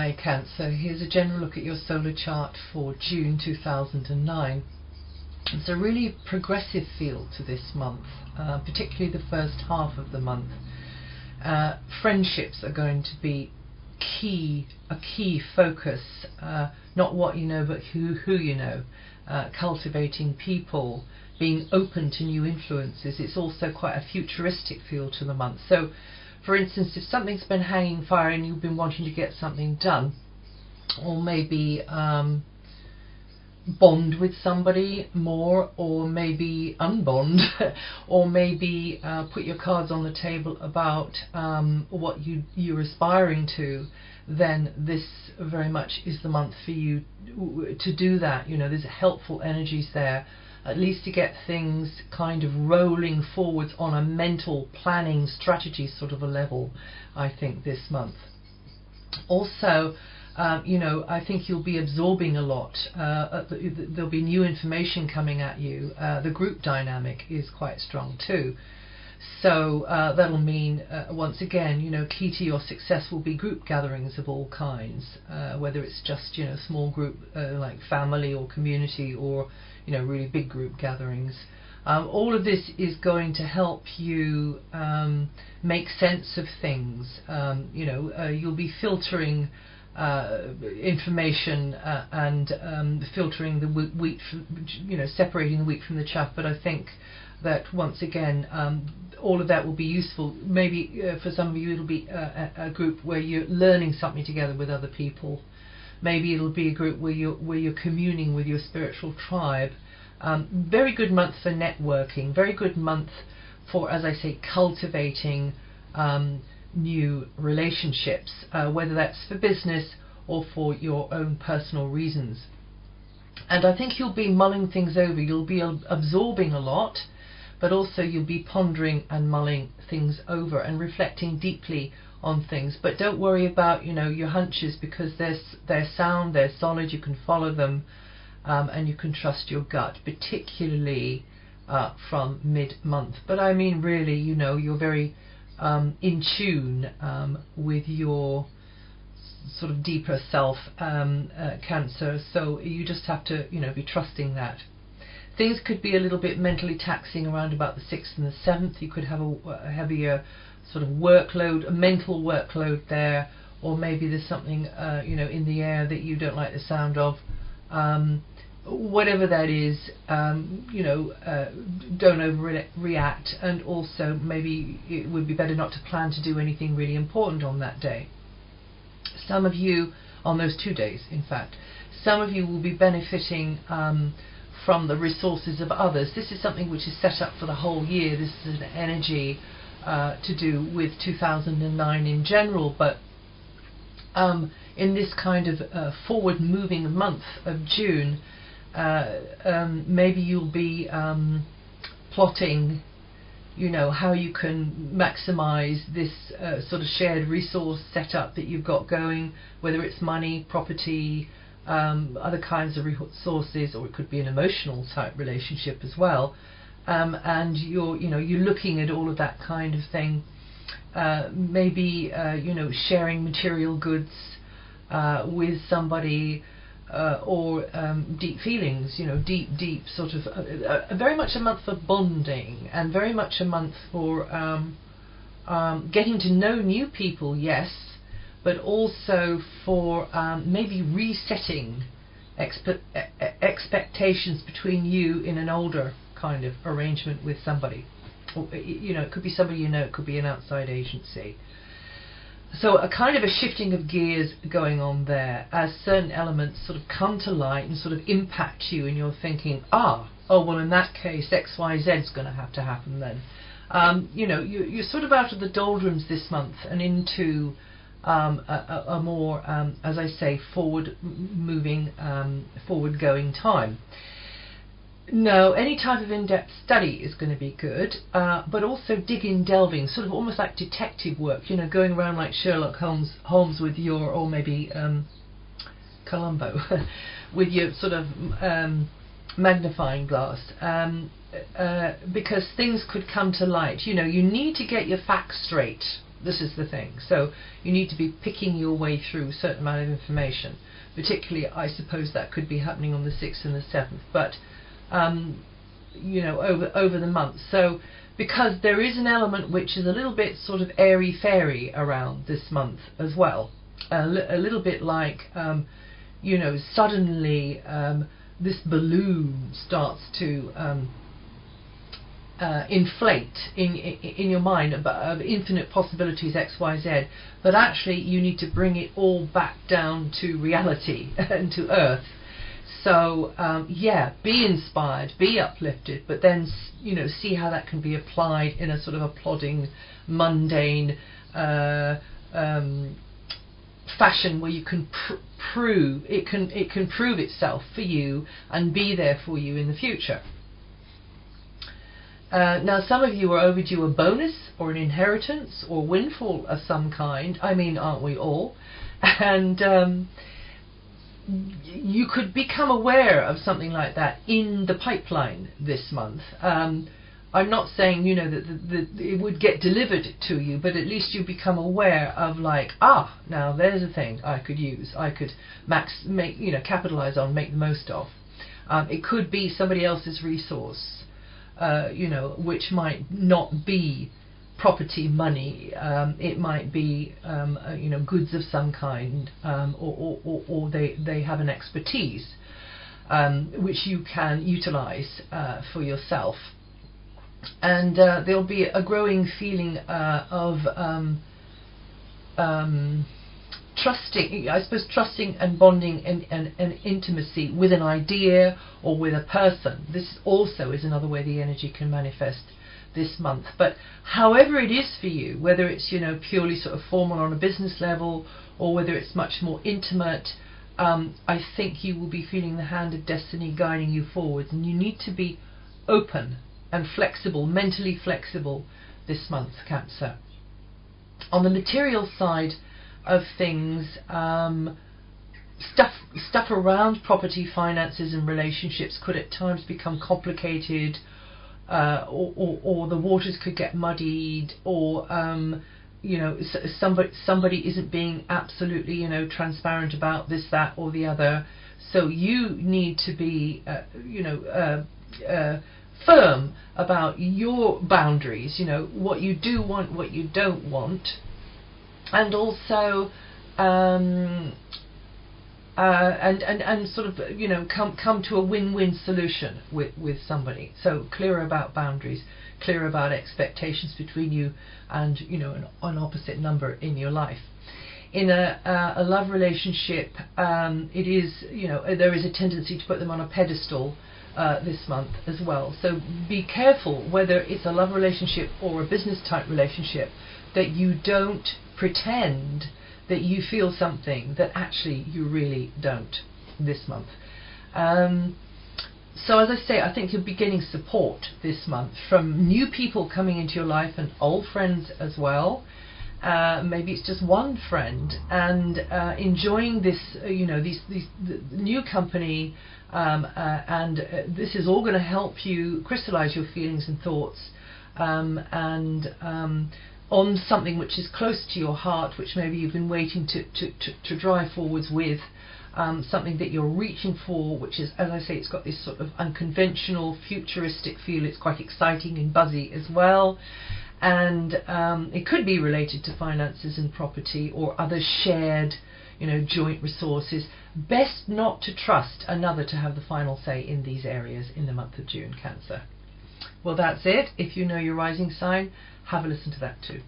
Hi Cancer, here's a general look at your solar chart for June 2009. It's a really progressive feel to this month, particularly the first half of the month. Friendships are going to be a key focus, not what you know but who you know. Cultivating people, being open to new influences. It's also quite a futuristic feel to the month. So for instance, if something's been hanging fire and you've been wanting to get something done, or maybe bond with somebody more, or maybe unbond, or maybe put your cards on the table about what you're aspiring to, then this very much is the month for you to do that. You know, there's helpful energies there, at least to get things kind of rolling forwards on a mental planning strategy sort of a level, I think, this month. Also, you know, I think you'll be absorbing a lot. There'll be new information coming at you. The group dynamic is quite strong too. So that'll mean, once again, you know, key to your success will be group gatherings of all kinds, whether it's just, you know, small group like family or community, or, you know, really big group gatherings. All of this is going to help you make sense of things. You know, you'll be filtering information and filtering the wheat, you know, separating the wheat from the chaff. But I think that once again, all of that will be useful. Maybe for some of you it'll be a group where you're learning something together with other people. Maybe it'll be a group where you're communing with your spiritual tribe. Very good month for networking. Very good month for, as I say, cultivating new relationships, whether that's for business or for your own personal reasons. And I think you'll be mulling things over. You'll be absorbing a lot, but also you'll be pondering and mulling things over and reflecting deeply on things. But don't worry about, you know, your hunches, because they're sound, they're solid, you can follow them, and you can trust your gut, particularly from mid-month. But I mean, really, you know, you're very in tune with your sort of deeper self, Cancer, so you just have to, you know, be trusting that. Things could be a little bit mentally taxing around about the 6th and the 7th. You could have a heavier sort of workload, a mental workload there, or maybe there's something you know, in the air that you don't like the sound of. Whatever that is, you know, don't overreact, and also maybe it would be better not to plan to do anything really important on that day. Some of you, on those 2 days in fact, some of you will be benefiting from the resources of others. This is something which is set up for the whole year. This is an energy to do with 2009 in general, but in this kind of forward moving month of June, maybe you'll be plotting, you know, how you can maximize this sort of shared resource setup that you've got going, whether it's money, property, other kinds of resources, or it could be an emotional type relationship as well. And you're looking at all of that kind of thing. Maybe you know, sharing material goods with somebody, or deep feelings, you know, deep sort of very much a month for bonding, and very much a month for getting to know new people, yes, but also for maybe resetting expectations between you in an older kind of arrangement with somebody. Or, you know, it could be somebody you know, it could be an outside agency. So a kind of a shifting of gears going on there, as certain elements sort of come to light and sort of impact you, and you're thinking, oh well, in that case X, Y, Z is going to happen then. You know, you're sort of out of the doldrums this month and into a more, as I say, forward moving, forward going time. No, any type of in-depth study is going to be good, but also digging, delving, sort of almost like detective work, you know, going around like Sherlock Holmes with your, or maybe Columbo, with your sort of magnifying glass, because things could come to light. You know, you need to get your facts straight This is the thing. So you need to be picking your way through a certain amount of information. Particularly, I suppose that could be happening on the 6th and the 7th, but you know, over the month. So because there is an element which is a little bit sort of airy-fairy around this month as well. A little bit like, you know, suddenly this balloon starts to inflate in your mind of infinite possibilities X, Y, Z, but actually you need to bring it all back down to reality and to earth. So yeah, be inspired, be uplifted, but then, you know, see how that can be applied in a sort of a plodding, mundane fashion where you can prove it can prove itself for you and be there for you in the future. Now, some of you are overdue a bonus or an inheritance or windfall of some kind. I mean, aren't we all? And you could become aware of something like that in the pipeline this month. I'm not saying, you know, that it would get delivered to you, but at least you become aware of, like, now there's a thing I could use, I could capitalize on, make the most of. It could be somebody else's resource, you know, which might not be property, money. It might be, you know, goods of some kind, or they have an expertise which you can utilize for yourself. And there'll be a growing feeling of trusting, I suppose, trusting and bonding and intimacy with an idea or with a person. This also is another way the energy can manifest this month. But however it is for you, whether it's, you know, purely sort of formal on a business level, or whether it's much more intimate, I think you will be feeling the hand of destiny guiding you forwards, and you need to be open and flexible, mentally flexible this month, Cancer. On the material side of things, stuff around property, finances and relationships could at times become complicated, or the waters could get muddied, or you know, somebody isn't being absolutely, you know, transparent about this, that or the other. So you need to be you know, firm about your boundaries, you know, what you do want, what you don't want, and also and sort of, you know, come to a win-win solution with somebody. So clear about boundaries, clear about expectations between you and, you know, an opposite number in your life. In a love relationship, it is, you know, there is a tendency to put them on a pedestal this month as well. So be careful whether it's a love relationship or a business type relationship, that you don't pretend that you feel something that actually you really don't this month. So as I say, I think you'll be getting support this month from new people coming into your life and old friends as well. Maybe it's just one friend, and enjoying this, you know, the new company, and this is all going to help you crystallize your feelings and thoughts, and on something which is close to your heart, which maybe you've been waiting to drive forwards with, something that you're reaching for, which is, as I say, it's got this sort of unconventional, futuristic feel. It's quite exciting and buzzy as well. And it could be related to finances and property or other shared, you know, joint resources. Best not to trust another to have the final say in these areas in the month of June, Cancer. Well, that's it. If you know your rising sign, have a listen to that too.